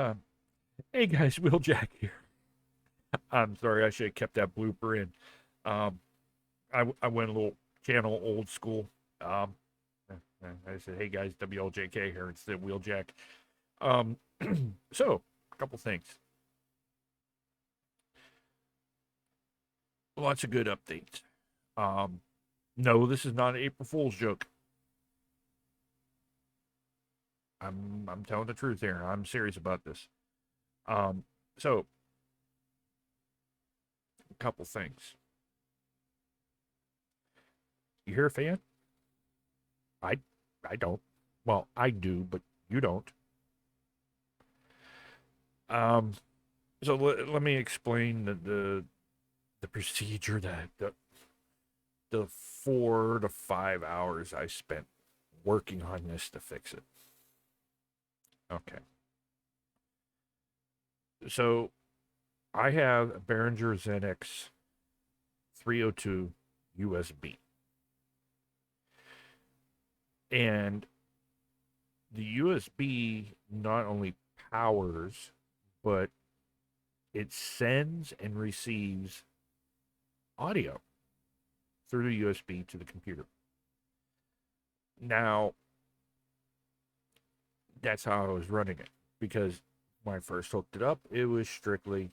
Um, hey guys, Wheeljack here. I'm sorry, I should have kept that blooper in. Um, I went a little channel old school. Um, I said, hey guys, WLJK here instead of Wheeljack. Um, so, a couple things. Lots of good updates. Um, no, this is not an April Fool's joke. I'm telling the truth here. I'm serious about this. Um, so, a couple things. You're a fan? I I don't. Well, I do, but you don't. Um, so let me explain the procedure that the 4 to 5 hours I spent working on this to fix it. Okay, so I have a Behringer ZX 302 USB, and the USB not only powers, but it sends and receives audio through the USB to the computer. Now, that's how I was running it because when I first hooked it up, it was strictly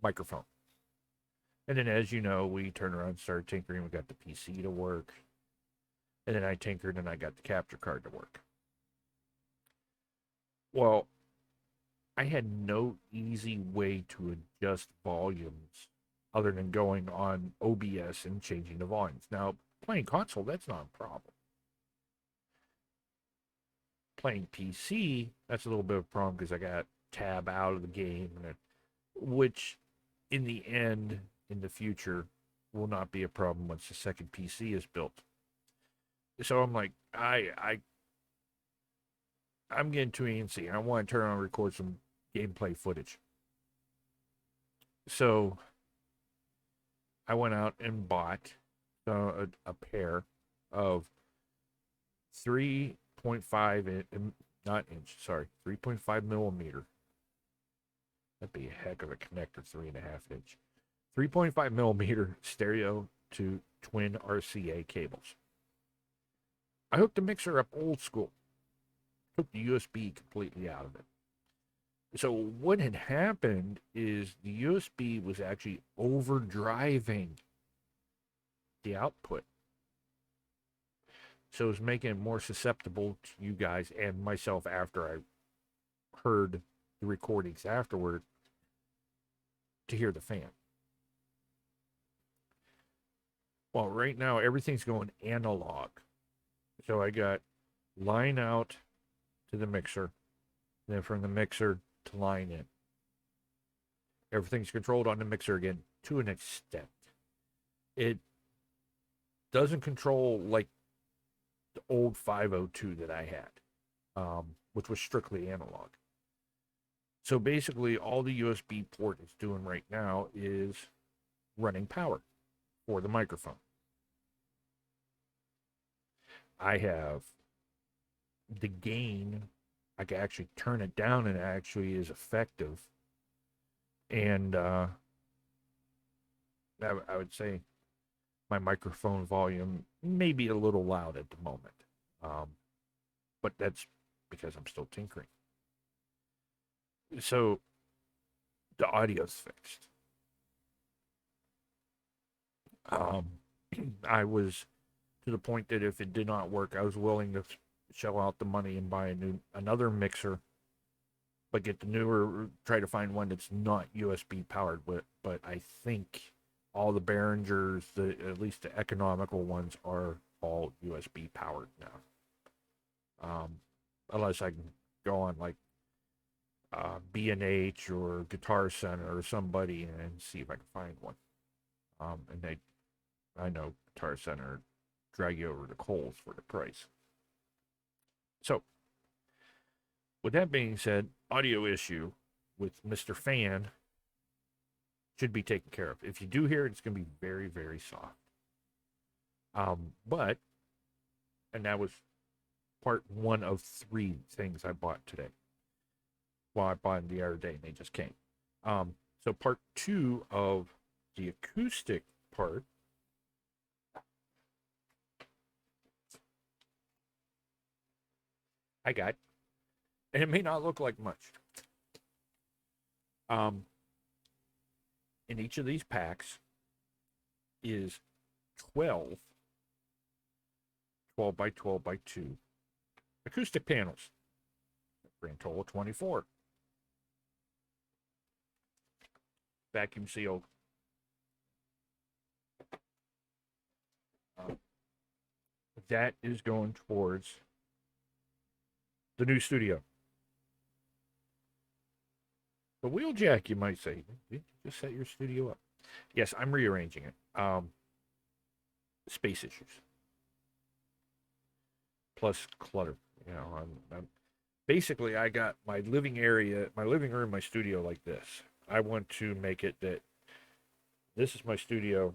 microphone. And then, as you know, we turned around and started tinkering. We got the PC to work. And then I tinkered and I got the capture card to work. Well, I had no easy way to adjust volumes other than going on OBS and changing the volumes. Now, playing console, that's not a problem. Playing PC, that's a little bit of a problem because I got tab out of the game, which in the end, in the future, will not be a problem once the second PC is built. So I'm like, I'm getting too antsy. I want to turn on and record some gameplay footage. So I went out and bought a pair of 3.5 not inch, sorry, 3.5 millimeter. That'd be a heck of a connector, 3.5 inch. 3.5 millimeter stereo to twin RCA cables. I hooked the mixer up old school, took the USB completely out of it. So what had happened is the USB was actually overdriving the output. So it was making it more susceptible to you guys and myself after I heard the recordings afterward to hear the fan. Well, right now everything's going analog. So I got line out to the mixer, then from the mixer to line in. Everything's controlled on the mixer again to an extent. It doesn't control like the old 502 that I had, which was strictly analog. So basically, all the USB port is doing right now is running power for the microphone. I have the gain. I can actually turn it down and it actually is effective. And I would say my microphone volume may be a little loud at the moment. Um, but that's because I'm still tinkering. So the audio's fixed. Um, I was to the point that if it did not work, I was willing to shell out the money and buy another mixer, but get the newer, try to find one that's not USB powered. But I think all the Behringers, at least the economical ones, are all USB powered now. Unless I can go on like B&H or Guitar Center or somebody and see if I can find one. And I know Guitar Center drag you over to Kohl's for the price. So, with that being said, audio issue with Mr. Fan should be taken care of. If you do hear it, it's going to be very, very soft. But, and that was part one of three things I bought today. Well, I bought them the other day and they just came. So part two of the acoustic part, I got, and it may not look like much. Um, in each of these packs is 12 12 by 12 by 2 acoustic panels. Grand total of 24. Vacuum sealed. That is going towards the new studio. The Wheeljack, you might say. Did you just set your studio up? Yes, I'm rearranging it. Space issues. Plus clutter. You know, I'm basically, I got my living area, my living room, my studio like this. I want to make it that this is my studio,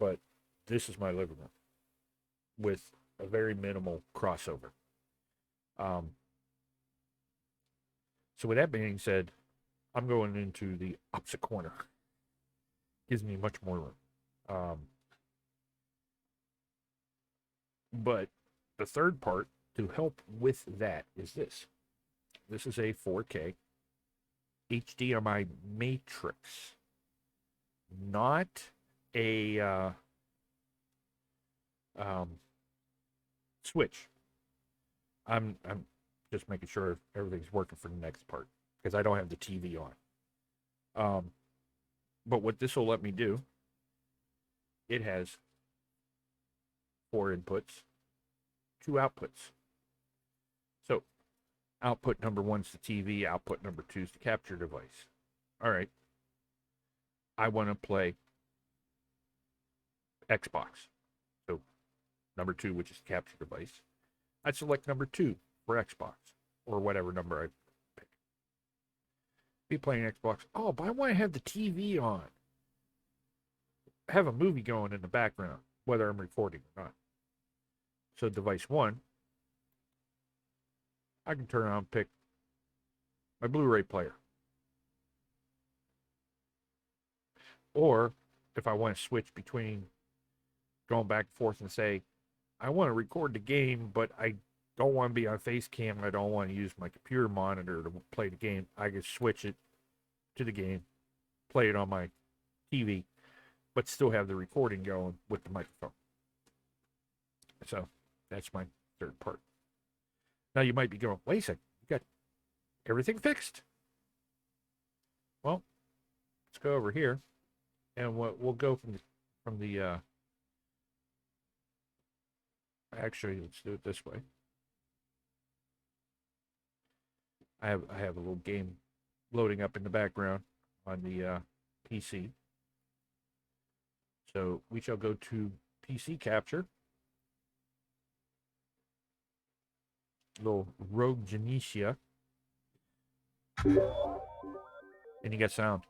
but this is my living room with a very minimal crossover. So with that being said, I'm going into the opposite corner. Gives me much more room. But the third part to help with that is this. This is a 4K HDMI matrix, not a switch. I'm just making sure everything's working for the next part because I don't have the TV on. But what this will let me do, it has 4 inputs, 2 outputs. So output number 1's the TV, output number 2's the capture device. All right. I want to play Xbox. So number 2, which is the capture device. I'd select number 2 for Xbox or whatever number I pick. Be playing Xbox. Oh, but I want to have the TV on. Have a movie going in the background, whether I'm recording or not. So device 1, I can turn on and pick my Blu-ray player. Or if I want to switch between going back and forth and say, I want to record the game, but I don't want to be on face cam. I don't want to use my computer monitor to play the game. I can switch it to the game, play it on my TV, but still have the recording going with the microphone. So that's my third part. Now you might be going, wait a second, you got everything fixed. Well, let's go over here, and we'll go from the actually, let's do it this way. I have a little game loading up in the background on the PC. So we shall go to PC capture. Little Rogue Genesia. And you get sound.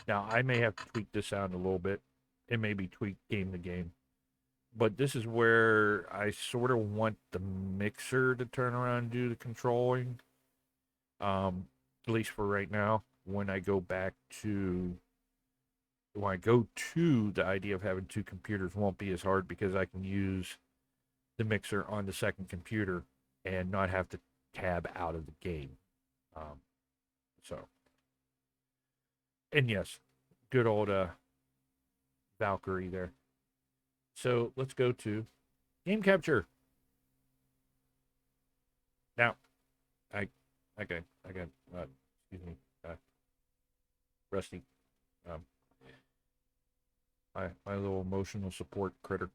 Now, I may have to tweak this sound a little bit. It may be tweaked game to game. But this is where I sort of want the mixer to turn around and do the controlling. At least for right now. When I go to the idea of having 2 computers won't be as hard because I can use the mixer on the second computer and not have to tab out of the game. And yes, good old Valkyrie there. So let's go to game capture. Now, excuse me, Rusty, my little emotional support critter.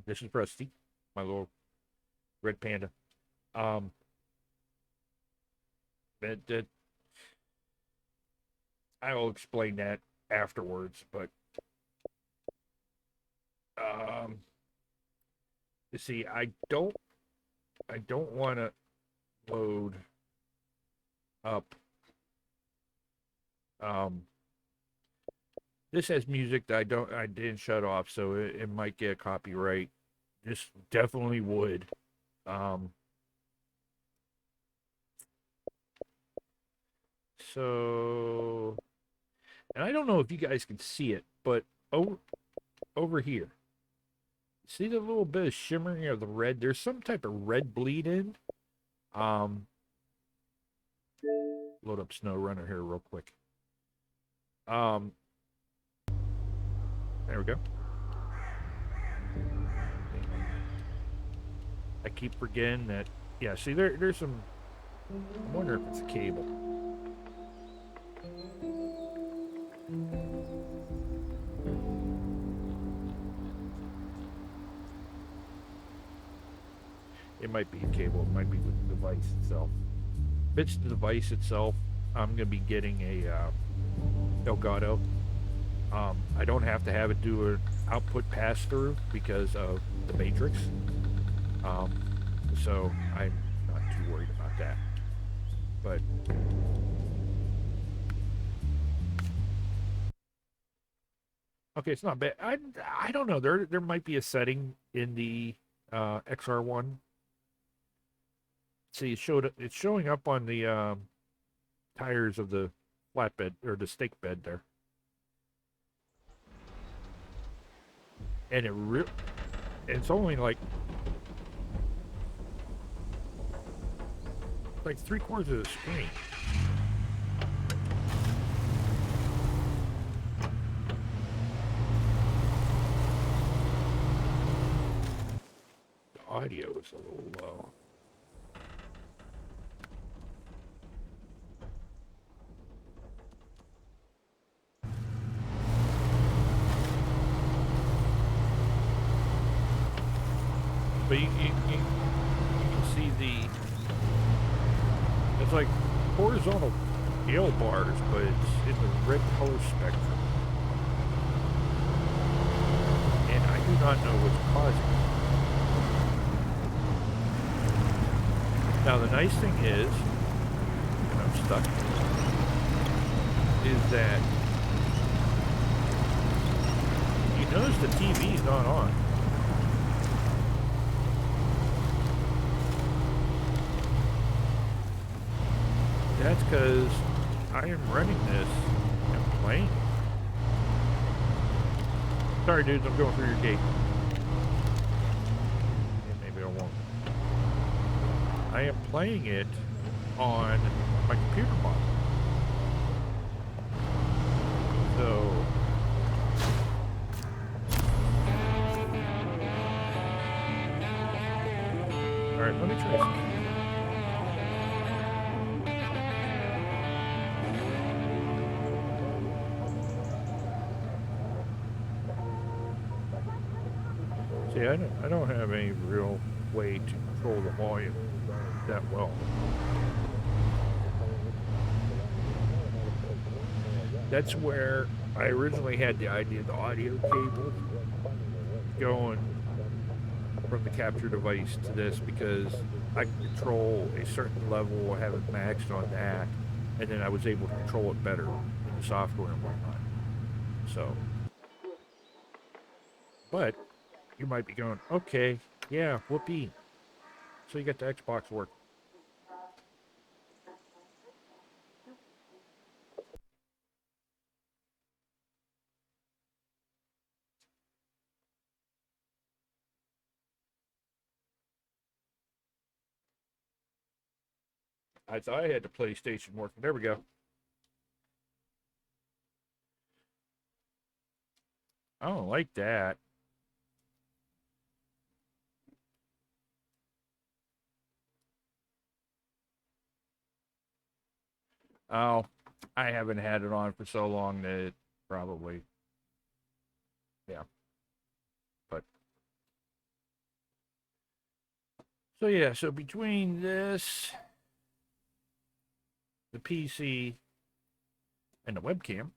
This is Rusty, my little red panda. I will explain that afterwards, but you see, I don't want to load up. This has music that I didn't shut off, so it might get copyright. This definitely would. So, and I don't know if you guys can see it, but over here, see the little bit of shimmering of the red? There's some type of red bleed in. Um, Load up SnowRunner here real quick. There we go. I keep forgetting that. Yeah, see, there's some. I wonder if it's a cable. It might be a cable. It might be the device itself. If it's the device itself, I'm going to be getting a Elgato. I don't have to have it do an output pass through because of the matrix. So I'm not too worried about that. But okay, it's not bad. I don't know. There might be a setting in the XR1. See, it's showing up on the tires of the flatbed or the stake bed there. And it's only like 3/4 of the screen. The audio is a little low. But you can see it's like horizontal scale bars, but it's in the red color spectrum. And I do not know what's causing it. Now the nice thing is, and I'm stuck, is that you notice the TV is not on. That's because I am running this and playing. Sorry, dudes, I'm going through your gate. Yeah, maybe I won't. I am playing it on my computer model. So, all right, let me try something. See, I don't have any real way to control the volume that well. That's where I originally had the idea of the audio cable going from the capture device to this, because I can control a certain level, I have it maxed on that, and then I was able to control it better in the software and whatnot. So, but you might be going, okay, yeah, whoopee. So you got the Xbox work. I thought I had the PlayStation working. There we go. I don't like that. Oh, I haven't had it on for so long that it probably, yeah. But so yeah, so between this, the PC, and the webcam,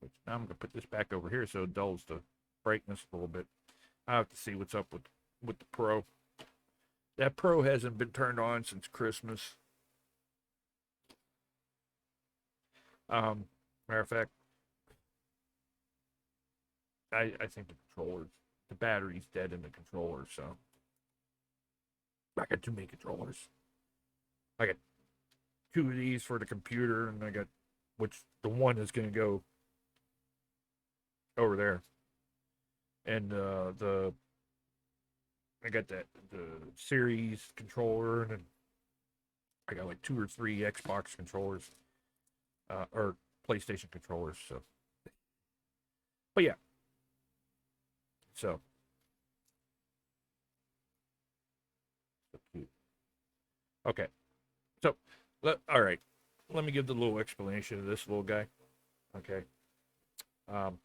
which now I'm gonna put this back over here so it dulls the brightness a little bit. I have to see what's up with the Pro. That Pro hasn't been turned on since Christmas. Matter of fact, I think the battery's dead in the controller, so I got too many controllers. I got two of these for the computer, and I got which the one is going to go over there, and the I got the series controller, and I got like two or three Xbox controllers, or PlayStation controllers. So, but yeah, so cute. Okay, so all right, let me give the little explanation of this little guy. Okay, um,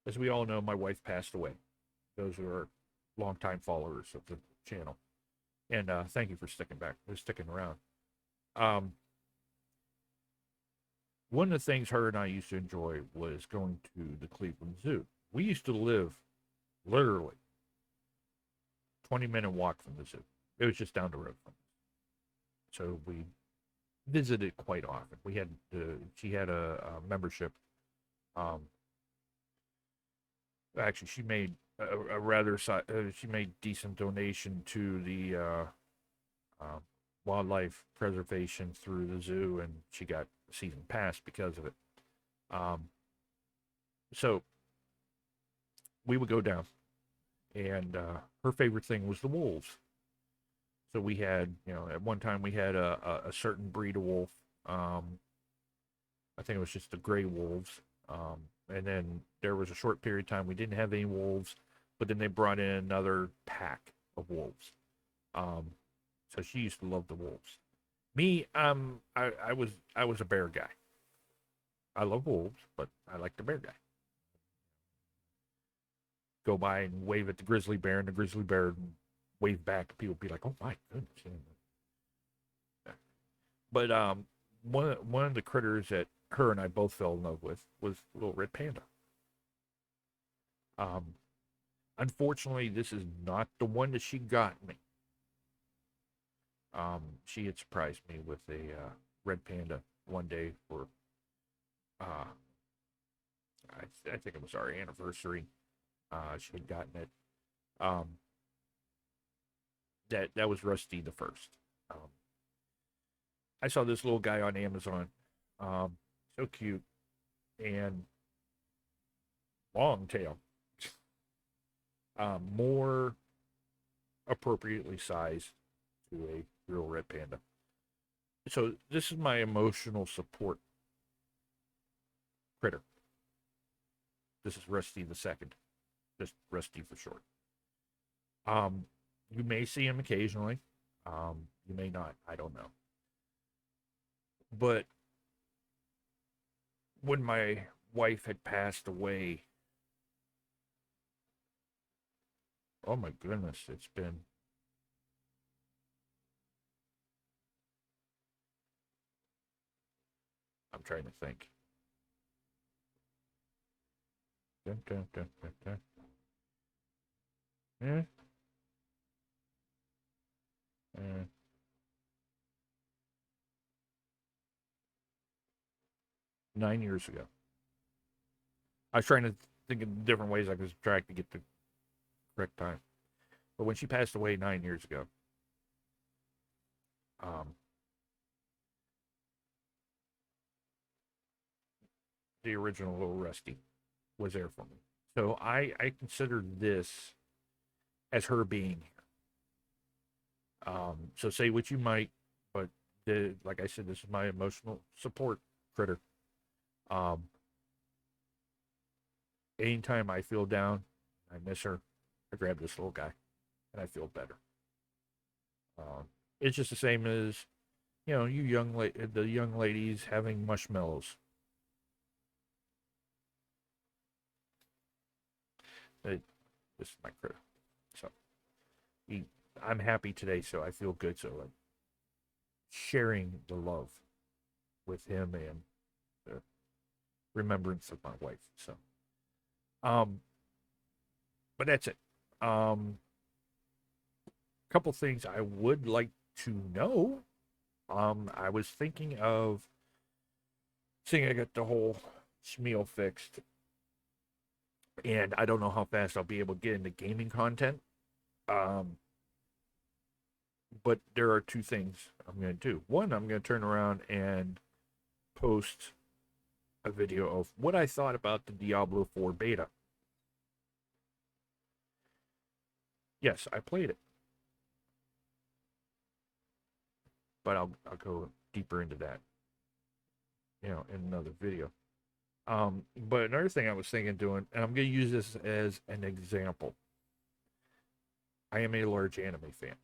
as we all know, my wife passed away. Those who are longtime followers of the channel, and thank you for sticking around. Um, One of the things her and I used to enjoy was going to the Cleveland Zoo. We used to live literally 20-minute walk from the zoo. It was just down the road from us. So we visited quite often. She had a membership. Um, Actually, she made a rather she made decent donation to the uh, wildlife preservation through the zoo, and she got a season pass because of it. Um, so we would go down, and her favorite thing was the wolves. So we had, at one time we had a certain breed of wolf. I think it was just the gray wolves. And then there was a short period of time we didn't have any wolves, but then they brought in another pack of wolves. Um, so she used to love the wolves. Me, I was a bear guy. I love wolves, but I like the bear guy. Go by and wave at the grizzly bear, and the grizzly bear wave back, and people be like, "Oh my goodness!" But one of the critters that her and I both fell in love with was little red panda. Um, Unfortunately, this is not the one that she got me. She had surprised me with a red panda one day for uh, I think it was our anniversary. She had gotten it. Um, that was Rusty the first. Um, I saw this little guy on Amazon. So cute and long tail. More appropriately sized to a real red panda. So this is my emotional support critter. This is Rusty the second, just Rusty for short. Um, you may see him occasionally. You may not. I don't know. But when my wife had passed away, oh my goodness, it's been I'm trying to think. Dun, dun, dun, dun, dun. Eh, 9 years ago. I was trying to think of different ways I could subtract to get the correct time. But when she passed away 9 years ago, um, the original Little Rusty was there for me. So I consider this as her being here. So say what you might, but like I said, this is my emotional support critter. Um, Anytime I feel down, I miss her, I grab this little guy, and I feel better. It's just the same as the young ladies having marshmallows. It, this is my critter. So he, I'm happy today, so I feel good. So I'm sharing the love with him and the remembrance of my wife. So, um, but that's it. Couple things I would like to know. I was thinking of seeing I got the whole Schmeal fixed, and I don't know how fast I'll be able to get into gaming content. Um, But there are two things I'm going to do. One, I'm going to turn around and post a video of what I thought about the Diablo 4 beta. Yes, I played it, but I'll go deeper into that, in another video. But another thing I was thinking doing, and I'm going to use this as an example. I am a large anime fan.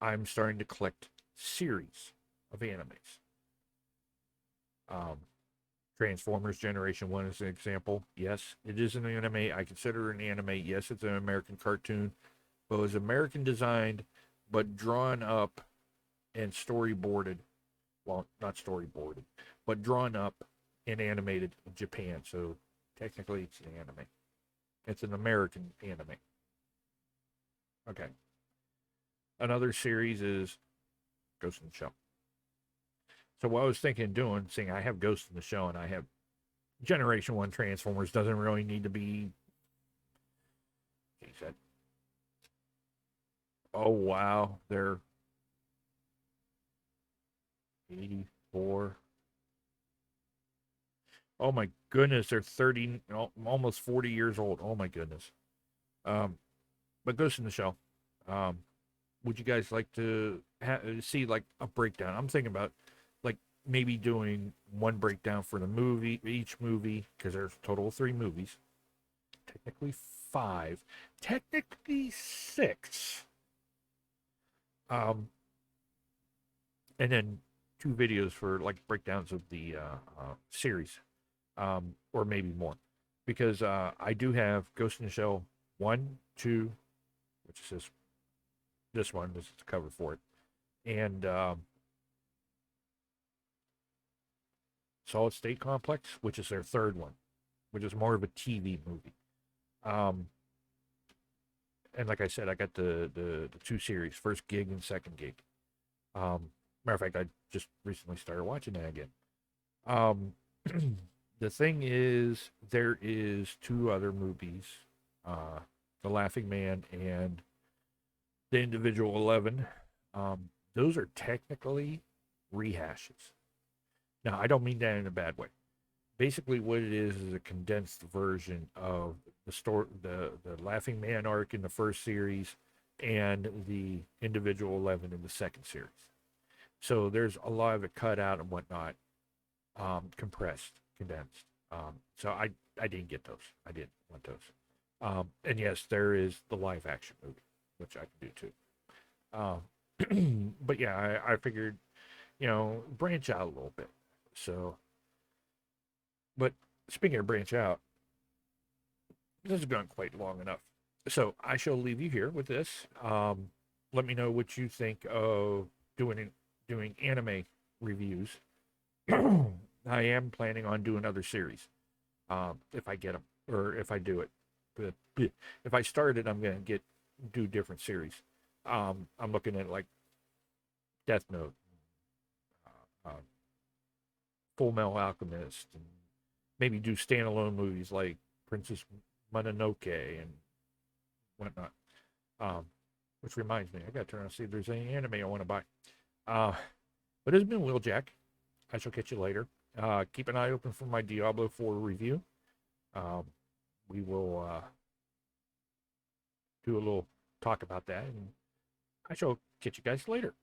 I'm starting to collect series of animes. Um, Transformers Generation 1 is an example. Yes, it is an anime. I consider it an anime. Yes, it's an American cartoon, but it was American designed, but drawn up and storyboarded. Well, not storyboarded, but drawn up and animated in Japan. So technically, it's an anime. It's an American anime. Okay. Another series is Ghost in the Shell. So what I was thinking of doing, seeing I have Ghost in the Shell and I have Generation 1 Transformers, doesn't really need to be. He said, oh wow, they're 84. Oh my goodness, they're 30, almost 40 years old. Oh my goodness. But Ghost in the Shell. Um, would you guys like to see like a breakdown? I'm thinking about like maybe doing one breakdown for the movie, each movie, because there's a total of 3 movies. Technically 5, technically 6. Um, and then 2 videos for like breakdowns of the series, or maybe more, because I do have Ghost in the Shell 1, 2, which is this one. This is the cover for it, and Solid State Complex, which is their third one, which is more of a TV movie. Um, and like I said, I got the 2 series, first gig and second gig. Matter of fact, I just recently started watching that again. Um, the thing is, there is 2 other movies, uh, The Laughing Man and The Individual 11. Those are technically rehashes. Now, I don't mean that in a bad way. Basically, what it is a condensed version of the story, the Laughing Man arc in the first series, and the Individual 11 in the second series. So there's a lot of it cut out and whatnot, compressed, condensed. So I didn't get those. I didn't want those. And yes, there is the live action movie, which I can do too. But yeah, I figured, branch out a little bit. So, but speaking of branch out, this has gone quite long enough. So I shall leave you here with this. Let me know what you think of doing anime reviews. I am planning on doing another series, if I get them or if I do it. But if I start it, I'm gonna do different series. I'm looking at like Death Note, uh, Full Metal Alchemist, and maybe do standalone movies like Princess Mononoke and whatnot. Um, which reminds me, I gotta turn around and see if there's any anime I want to buy. Uh, but it's been Wheeljack. I shall catch you later. Keep an eye open for my Diablo 4 review. Um, we will do a little talk about that, and I shall catch you guys later.